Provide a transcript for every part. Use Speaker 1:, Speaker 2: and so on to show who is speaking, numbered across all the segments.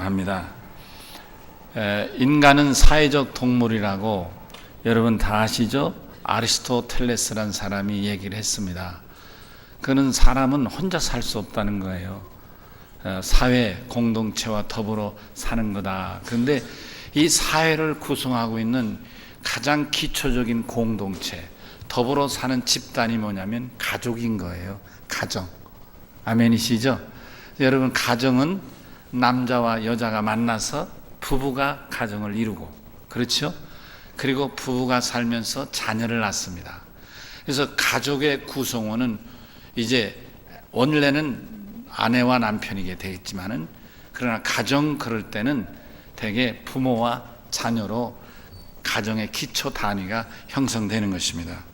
Speaker 1: 합니다. 인간은 사회적 동물이라고 여러분 다 아시죠? 아리스토텔레스라는 사람이 얘기를 했습니다. 그는 사람은 혼자 살 수 없다는 거예요. 사회 공동체와 더불어 사는 거다. 그런데 이 사회를 구성하고 있는 가장 기초적인 공동체, 더불어 사는 집단이 뭐냐면 가족인 거예요. 가정. 아멘이시죠? 여러분, 가정은 남자와 여자가 만나서 부부가 가정을 이루고, 그렇죠? 그리고 부부가 살면서 자녀를 낳습니다. 그래서 가족의 구성원은 이제 원래는 아내와 남편이게 되겠지만은, 그러나 가정 그럴 때는 대개 부모와 자녀로 가정의 기초 단위가 형성되는 것입니다.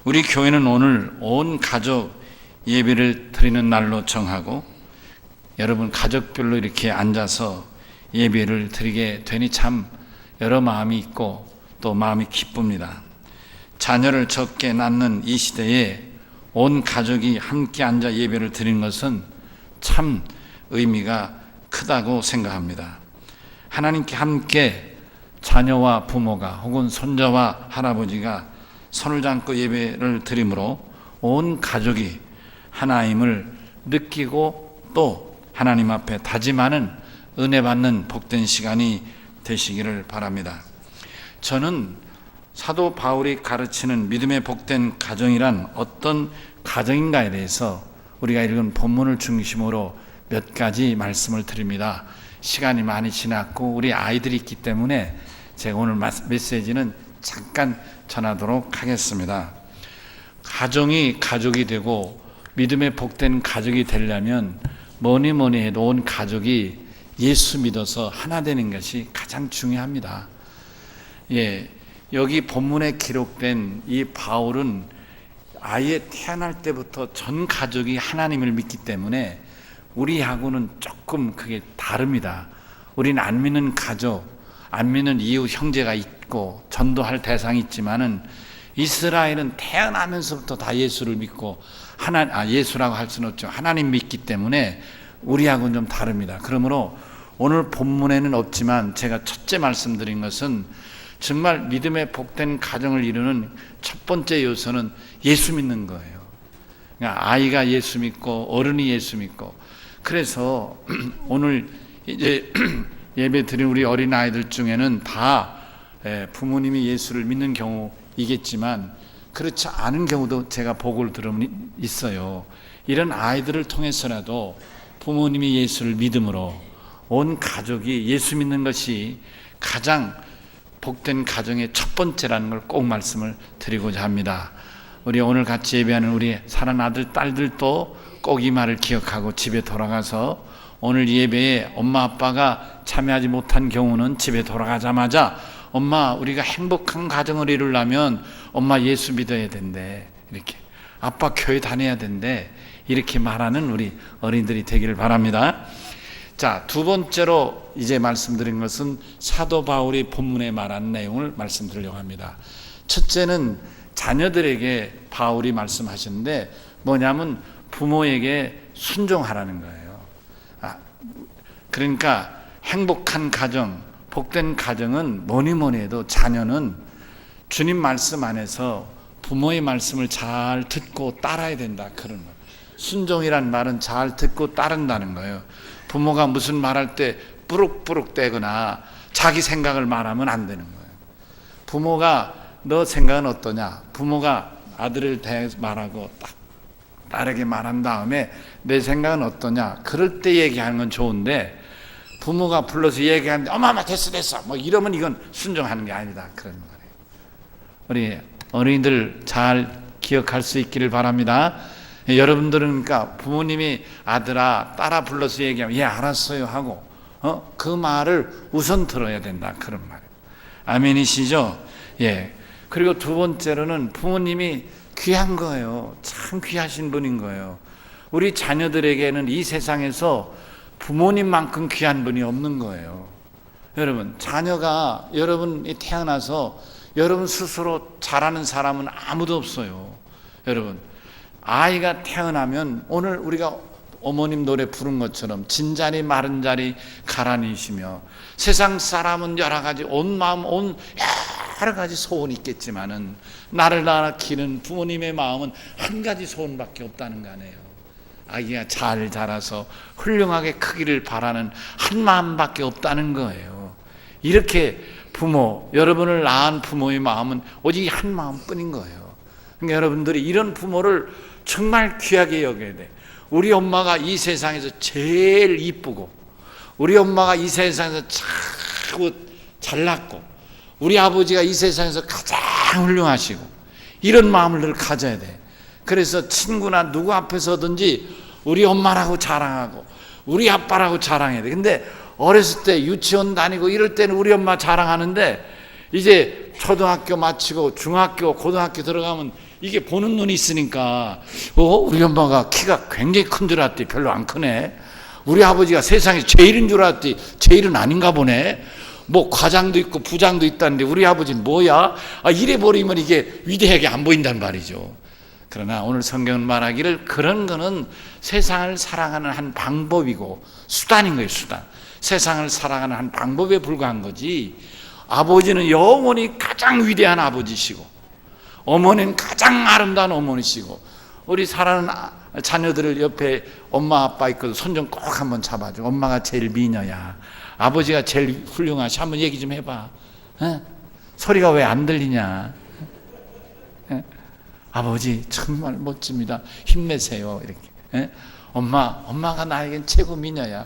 Speaker 1: 우리 교회는 오늘 온 가족 예배를 드리는 날로 정하고, 여러분 가족별로 이렇게 앉아서 예배를 드리게 되니 참 여러 마음이 있고 또 마음이 기쁩니다. 자녀를 적게 낳는 이 시대에 온 가족이 함께 앉아 예배를 드리는 것은 참 의미가 크다고 생각합니다. 하나님께 함께 자녀와 부모가 혹은 손자와 할아버지가 손을 잡고 예배를 드림으로 온 가족이 하나님을 느끼고 또 하나님 앞에 다짐하는 은혜 받는 복된 시간이 되시기를 바랍니다. 저는 사도 바울이 가르치는 믿음의 복된 가정이란 어떤 가정인가에 대해서 우리가 읽은 본문을 중심으로 몇 가지 말씀을 드립니다. 시간이 많이 지났고 우리 아이들이 있기 때문에 제가 오늘 메시지는 잠깐 전하도록 하겠습니다. 가정이 가족이 되고 믿음의 복된 가족이 되려면 뭐니 해도 온 가족이 예수 믿어서 하나 되는 것이 가장 중요합니다. 여기 본문에 기록된 이 바울은 아예 태어날 때부터 전 가족이 하나님을 믿기 때문에 우리하고는 조금 그게 다릅니다. 우리는 안 믿는 가족, 안 믿는 이웃 형제가 있고 전도할 대상이 있지만은 이스라엘은 태어나면서부터 다 예수를 믿고 예수라고 할 수는 없죠. 하나님 믿기 때문에 우리하고는 좀 다릅니다. 그러므로 오늘 본문에는 없지만 제가 첫째 말씀드린 것은 정말 믿음의 복된 가정을 이루는 첫 번째 요소는 예수 믿는 거예요. 그러니까 아이가 예수 믿고 어른이 예수 믿고, 그래서 오늘 이제 예배 드린 우리 어린 아이들 중에는 다 부모님이 예수를 믿는 경우이겠지만 그렇지 않은 경우도 제가 보고를 들으면 있어요. 이런 아이들을 통해서라도 부모님이 예수를 믿음으로 온 가족이 예수 믿는 것이 가장 복된 가정의 첫 번째라는 걸 꼭 말씀을 드리고자 합니다. 우리 오늘 같이 예배하는 우리 사랑 아들, 딸들도 꼭 이 말을 기억하고 집에 돌아가서 오늘 예배에 엄마 아빠가 참여하지 못한 경우는 집에 돌아가자마자 엄마, 우리가 행복한 가정을 이루려면 엄마 예수 믿어야 된대, 이렇게 아빠 교회 다녀야 된대, 이렇게 말하는 우리 어린이들이 되기를 바랍니다. 자, 두 번째로 이제 말씀드린 것은 사도 바울이 본문에 말한 내용을 말씀드리려고 합니다. 첫째는 자녀들에게 바울이 말씀하시는데 뭐냐면 부모에게 순종하라는 거예요. 그러니까 행복한 가정, 복된 가정은 뭐니 해도 자녀는 주님 말씀 안에서 부모의 말씀을 잘 듣고 따라야 된다, 그런 거예요. 순종이란 말은 잘 듣고 따른다는 거예요. 부모가 무슨 말할 때 뿌룩뿌룩 대거나 자기 생각을 말하면 안 되는 거예요. 부모가 너 생각은 어떠냐? 부모가 아들을 대해서 말하고 딱 딸에게 말한 다음에 내 생각은 어떠냐? 그럴 때 얘기하는 건 좋은데 부모가 불러서 얘기하는데 어마마 됐어 뭐 이러면 이건 순종하는 게 아니다, 그런 거예요. 우리 어린이들 잘 기억할 수 있기를 바랍니다. 여러분들은 그러니까 부모님이 아들아 딸아 불러서 얘기하면 예 알았어요 하고 그 말을 우선 들어야 된다, 그런 말이에요. 아멘이시죠? 예. 그리고 두 번째로는 부모님이 귀한 거예요. 참 귀하신 분인 거예요. 우리 자녀들에게는 이 세상에서 부모님만큼 귀한 분이 없는 거예요. 여러분, 자녀가 여러분이 태어나서 여러분 스스로 잘하는 사람은 아무도 없어요. 여러분, 아이가 태어나면 오늘 우리가 어머님 노래 부른 것처럼 진자리 마른 자리 가라니시며 세상 사람은 여러 가지 온 마음 온 여러 가지 소원이 있겠지만은 나를 낳기는 부모님의 마음은 한 가지 소원밖에 없다는 거 아니에요. 아기가 잘 자라서 훌륭하게 크기를 바라는 한 마음밖에 없다는 거예요. 이렇게 부모, 여러분을 낳은 부모의 마음은 오직 한 마음뿐인 거예요. 그러니까 여러분들이 이런 부모를 정말 귀하게 여겨야 돼. 우리 엄마가 이 세상에서 제일 이쁘고, 우리 엄마가 이 세상에서 참 잘났고, 우리 아버지가 이 세상에서 가장 훌륭하시고, 이런 마음을 늘 가져야 돼. 그래서 친구나 누구 앞에서든지 우리 엄마라고 자랑하고 우리 아빠라고 자랑해야 돼. 근데 어렸을 때 유치원 다니고 이럴 때는 우리 엄마 자랑하는데 이제 초등학교 마치고 중학교, 고등학교 들어가면 이게 보는 눈이 있으니까 우리 엄마가 키가 굉장히 큰 줄 알았더니 별로 안 크네. 우리 아버지가 세상에 제일인 줄 알았더니 제일은 아닌가 보네. 뭐 과장도 있고 부장도 있다는데 우리 아버지는 뭐야? 이래 버리면 이게 위대하게 안 보인단 말이죠. 그러나 오늘 성경은 말하기를 그런 거는 세상을 살아가는 한 방법이고 수단인 거예요. 수단. 세상을 살아가는 한 방법에 불과한 거지, 아버지는 영원히 가장 위대한 아버지시고 어머니는 가장 아름다운 어머니시고, 우리 사랑하는 자녀들을 옆에 엄마 아빠 있거든 손 좀 꼭 한번 잡아줘. 엄마가 제일 미녀야, 아버지가 제일 훌륭하시. 한번 얘기 좀 해봐. 소리가 왜 안 들리냐? 아버지 정말 멋집니다. 힘내세요. 이렇게. 엄마가 나에겐 최고 미녀야.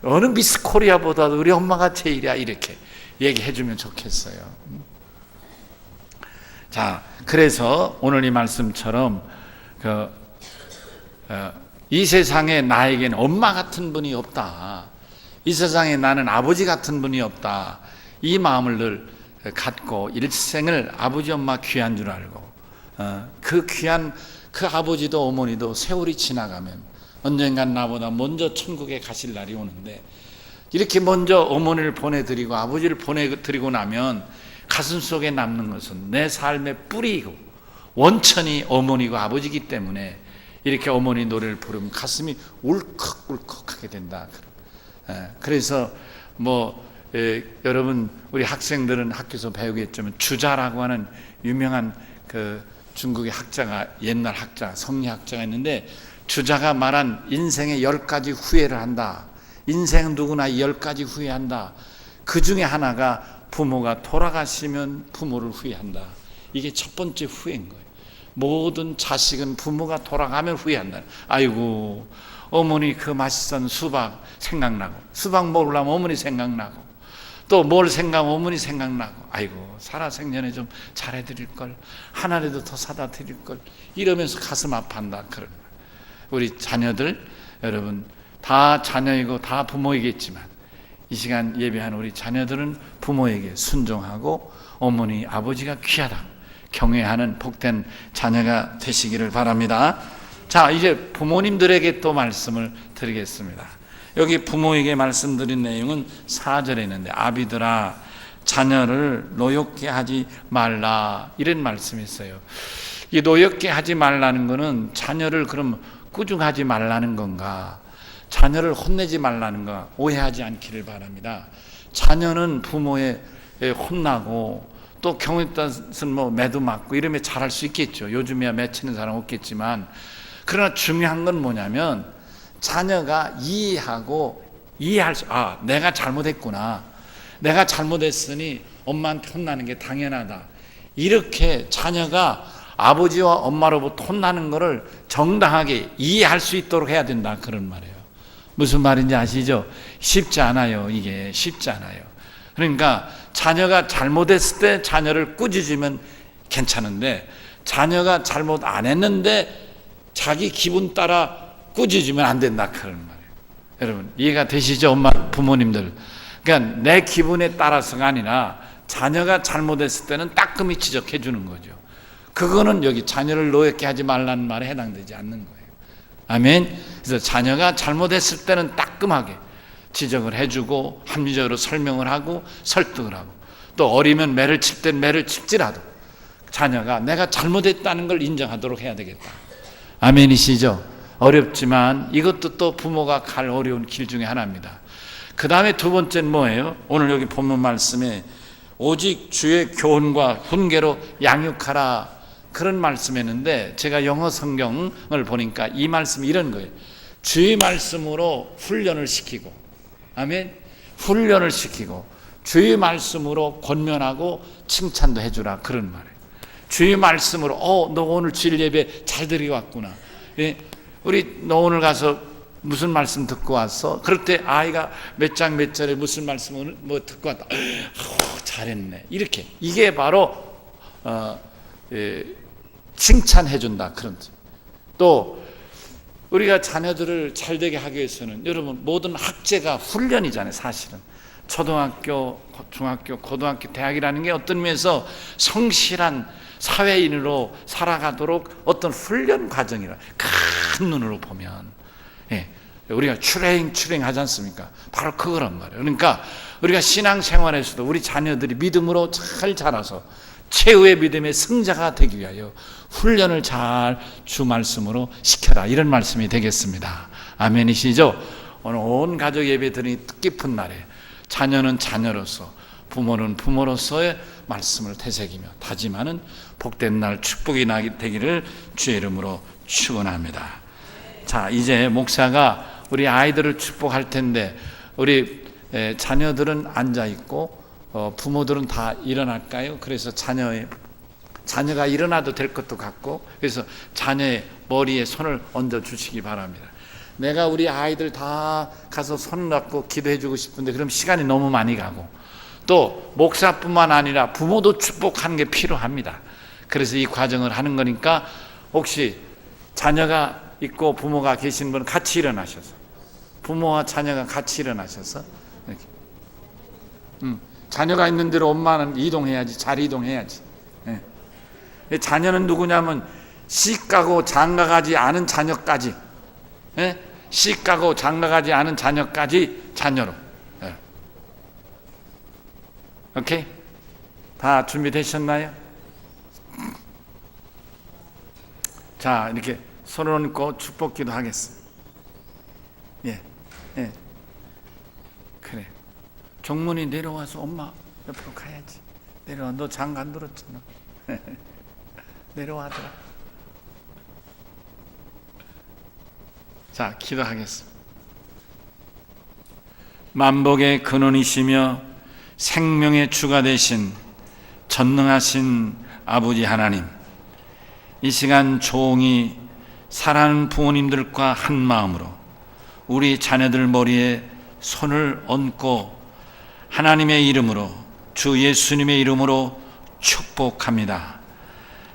Speaker 1: 어느 미스 코리아보다도 우리 엄마가 제일이야. 이렇게 얘기해 주면 좋겠어요. 자, 그래서 오늘 이 말씀처럼 이 세상에 나에겐 엄마 같은 분이 없다. 이 세상에 나는 아버지 같은 분이 없다. 이 마음을 늘 갖고 일생을 아버지 엄마 귀한 줄 알고, 그 귀한 그 아버지도 어머니도 세월이 지나가면 언젠간 나보다 먼저 천국에 가실 날이 오는데, 이렇게 먼저 어머니를 보내드리고 아버지를 보내드리고 나면 가슴속에 남는 것은 내 삶의 뿌리이고 원천이 어머니고 아버지이기 때문에 이렇게 어머니 노래를 부르면 가슴이 울컥울컥하게 된다. 그래서 여러분 우리 학생들은 학교에서 배우겠지만 주자라고 하는 유명한 그 중국의 학자가, 옛날 학자, 성리학자가 있는데, 주자가 말한 인생의 10가지 후회를 한다. 인생은 누구나 10가지 후회한다. 그 중에 하나가 부모가 돌아가시면 부모를 후회한다. 이게 첫 번째 후회인 거예요. 모든 자식은 부모가 돌아가면 후회한다. 아이고, 어머니 그 맛있던 수박 생각나고, 수박 먹으려면 어머니 생각나고, 또 뭘 생각하면 어머니 생각나고, 아이고 살아생전에 좀 잘해드릴 걸, 하나라도 더 사다 드릴 걸, 이러면서 가슴 아파한다. 그런 거예요. 우리 자녀들, 여러분 다 자녀이고 다 부모이겠지만 이 시간 예배하는 우리 자녀들은 부모에게 순종하고 어머니 아버지가 귀하다 경외하는 복된 자녀가 되시기를 바랍니다. 자, 이제 부모님들에게 또 말씀을 드리겠습니다. 여기 부모에게 말씀드린 내용은 4절에 있는데, 아비들아 자녀를 노엽게 하지 말라, 이런 말씀이 있어요. 이 노엽게 하지 말라는 것은 자녀를 그럼 꾸중하지 말라는 건가, 자녀를 혼내지 말라는 건가, 오해하지 않기를 바랍니다. 자녀는 부모에 혼나고 또 경우에 따라서는 매도 맞고 이러면 잘할 수 있겠죠. 요즘이야 매치는 사람 없겠지만, 그러나 중요한 건 뭐냐면 자녀가 이해할 수, 내가 잘못했구나, 내가 잘못했으니 엄마한테 혼나는 게 당연하다, 이렇게 자녀가 아버지와 엄마로부터 혼나는 것을 정당하게 이해할 수 있도록 해야 된다, 그런 말이에요. 무슨 말인지 아시죠? 쉽지 않아요. 이게 쉽지 않아요. 그러니까 자녀가 잘못했을 때 자녀를 꾸짖으면 괜찮은데, 자녀가 잘못 안 했는데 자기 기분 따라 꾸짖으면 안 된다, 그런 말이에요. 여러분 이해가 되시죠? 엄마, 부모님들. 그러니까 내 기분에 따라서가 아니라 자녀가 잘못했을 때는 따끔히 지적해 주는 거죠. 그거는 여기 자녀를 노엽게 하지 말라는 말에 해당되지 않는 거예요. 아멘. 그래서 자녀가 잘못했을 때는 따끔하게 지적을 해주고 합리적으로 설명을 하고 설득을 하고, 또 어리면 매를 칠 땐 매를 칠지라도 자녀가 내가 잘못했다는 걸 인정하도록 해야 되겠다. 아멘이시죠? 어렵지만 이것도 또 부모가 갈 어려운 길 중에 하나입니다. 그 다음에 두 번째는 뭐예요? 오늘 여기 본문 말씀에 오직 주의 교훈과 훈계로 양육하라, 그런 말씀했는데, 제가 영어 성경을 보니까 이 말씀이 이런 거예요. 주의 말씀으로 훈련을 시키고, 아멘, 훈련을 시키고 주의 말씀으로 권면하고 칭찬도 해주라, 그런 말이에요. 주의 말씀으로 너 오늘 주일 예배 잘 드리고 왔구나. 우리 너 오늘 가서 무슨 말씀 듣고 왔어? 그럴 때 아이가 몇 장 몇 절에 무슨 말씀 뭐 듣고 왔다. 잘했네. 이렇게, 이게 바로 칭찬해준다, 그런. 또 우리가 자녀들을 잘되게 하기 위해서는, 여러분, 모든 학제가 훈련이잖아요. 사실은 초등학교, 중학교, 고등학교, 대학이라는 게 어떤 면에서 성실한 사회인으로 살아가도록 어떤 훈련 과정이라, 큰 눈으로 보면, 우리가 출행 하지 않습니까? 바로 그거란 말이에요. 그러니까 우리가 신앙생활에서도 우리 자녀들이 믿음으로 잘 자라서 최후의 믿음의 승자가 되기 위하여 훈련을 잘 주 말씀으로 시켜라, 이런 말씀이 되겠습니다. 아멘이시죠? 오늘 온 가족 예배 드리니 뜻깊은 날에 자녀는 자녀로서, 부모는 부모로서의 말씀을 되새기며 다짐하는 복된 날, 축복이 되기를 주의 이름으로 축원합니다. 자, 이제 목사가 우리 아이들을 축복할 텐데, 우리 자녀들은 앉아 있고 부모들은 다 일어날까요? 그래서 자녀가 일어나도 될 것도 같고, 그래서 자녀의 머리에 손을 얹어 주시기 바랍니다. 내가 우리 아이들 다 가서 손 잡고 기도해 주고 싶은데 그럼 시간이 너무 많이 가고, 또 목사뿐만 아니라 부모도 축복하는 게 필요합니다. 그래서 이 과정을 하는 거니까, 혹시 자녀가 있고 부모가 계신 분은 같이 일어나셔서, 부모와 자녀가 같이 일어나셔서 이렇게. 자녀가 있는 대로 엄마는 이동해야지, 잘 이동해야지. 자녀는 누구냐면 시가고 장가가지 않은 자녀까지, 시가고 장가가지 않은 자녀까지 자녀로. 오케이? 다 준비되셨나요? 자, 이렇게 손을 얹고 축복기도 하겠습니다. 그래. 종문이 내려와서 엄마 옆으로 가야지. 내려와. 너 장가 안 들었잖아. 내려와더라. 자, 기도하겠습니다. 만복의 근원이시며 생명의 주가 되신 전능하신 아버지 하나님, 이 시간 종이 사랑하는 부모님들과 한 마음으로 우리 자녀들 머리에 손을 얹고 하나님의 이름으로, 주 예수님의 이름으로 축복합니다.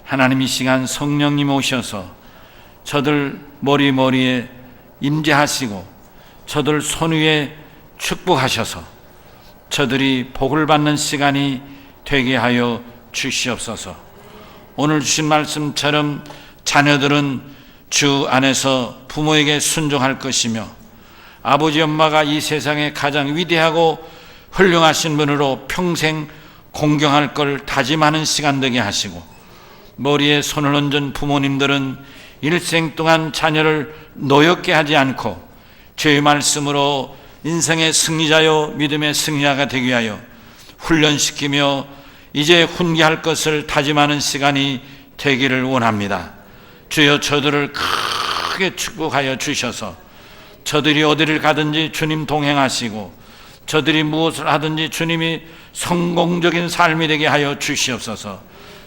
Speaker 1: 하나님, 이 시간 성령님 오셔서 저들 머리에 임재하시고 저들 손 위에 축복하셔서 저들이 복을 받는 시간이 되게 하여 주시옵소서. 오늘 주신 말씀처럼 자녀들은 주 안에서 부모에게 순종할 것이며, 아버지 엄마가 이 세상에 가장 위대하고 훌륭하신 분으로 평생 공경할 걸 다짐하는 시간 되게 하시고, 머리에 손을 얹은 부모님들은 일생 동안 자녀를 노엽게 하지 않고 주의 말씀으로 인생의 승리자요 믿음의 승리자가 되게 하여 훈련시키며 이제 훈계할 것을 다짐하는 시간이 되기를 원합니다. 주여, 저들을 크게 축복하여 주셔서 저들이 어디를 가든지 주님 동행하시고, 저들이 무엇을 하든지 주님이 성공적인 삶이 되게 하여 주시옵소서.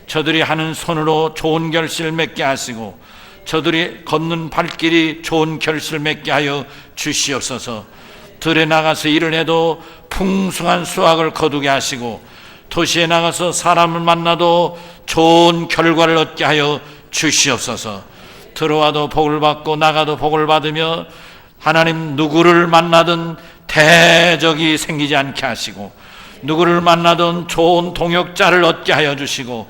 Speaker 1: 저들이 하는 손으로 좋은 결실을 맺게 하시고, 저들이 걷는 발길이 좋은 결실을 맺게 하여 주시옵소서. 들에 나가서 일을 해도 풍성한 수확을 거두게 하시고, 도시에 나가서 사람을 만나도 좋은 결과를 얻게 하여 주시옵소서. 들어와도 복을 받고 나가도 복을 받으며, 하나님, 누구를 만나든 대적이 생기지 않게 하시고, 누구를 만나든 좋은 동역자를 얻게 하여 주시고,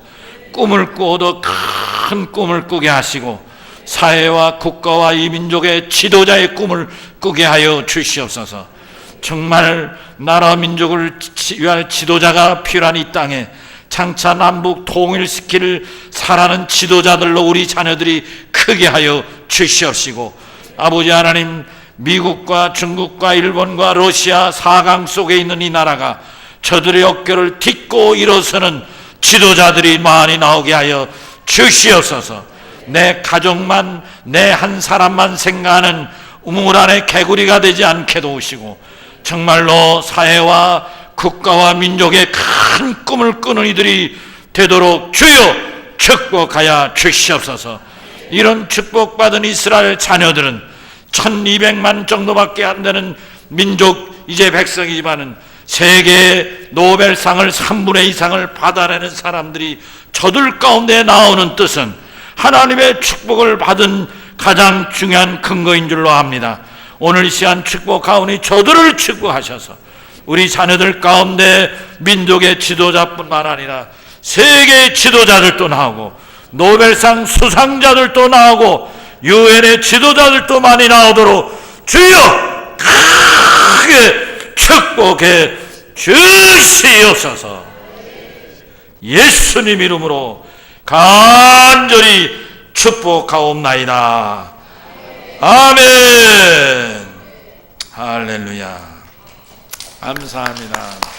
Speaker 1: 꿈을 꾸어도 큰 꿈을 꾸게 하시고, 사회와 국가와 이 민족의 지도자의 꿈을 꾸게 하여 주시옵소서. 정말 나라 민족을 위할 지도자가 필요한 이 땅에 장차 남북 통일시킬 살아는 지도자들로 우리 자녀들이 크게 하여 주시옵시고, 아버지 하나님, 미국과 중국과 일본과 러시아 4강 속에 있는 이 나라가 저들의 어깨를 딛고 일어서는 지도자들이 많이 나오게 하여 주시옵소서. 내 가족만, 내 한 사람만 생각하는 우물 안의 개구리가 되지 않게 도우시고, 정말로 사회와 국가와 민족의 큰 꿈을 꾸는 이들이 되도록 주여 축복하여 주시옵소서. 이런 축복받은 이스라엘 자녀들은 1200만 정도밖에 안 되는 민족, 이제 백성이지만은 세계 노벨상을 3분의 2 이상을 받아내는 사람들이 저들 가운데 나오는 뜻은 하나님의 축복을 받은 가장 중요한 근거인 줄로 압니다. 오늘 이 시간 축복하오니 저들을 축복하셔서 우리 자녀들 가운데 민족의 지도자뿐만 아니라 세계의 지도자들도 나오고 노벨상 수상자들도 나오고 유엔의 지도자들도 많이 나오도록 주여 크게 축복해 주시옵소서. 예수님 이름으로 간절히 축복하옵나이다. 아멘. 할렐루야. 감사합니다.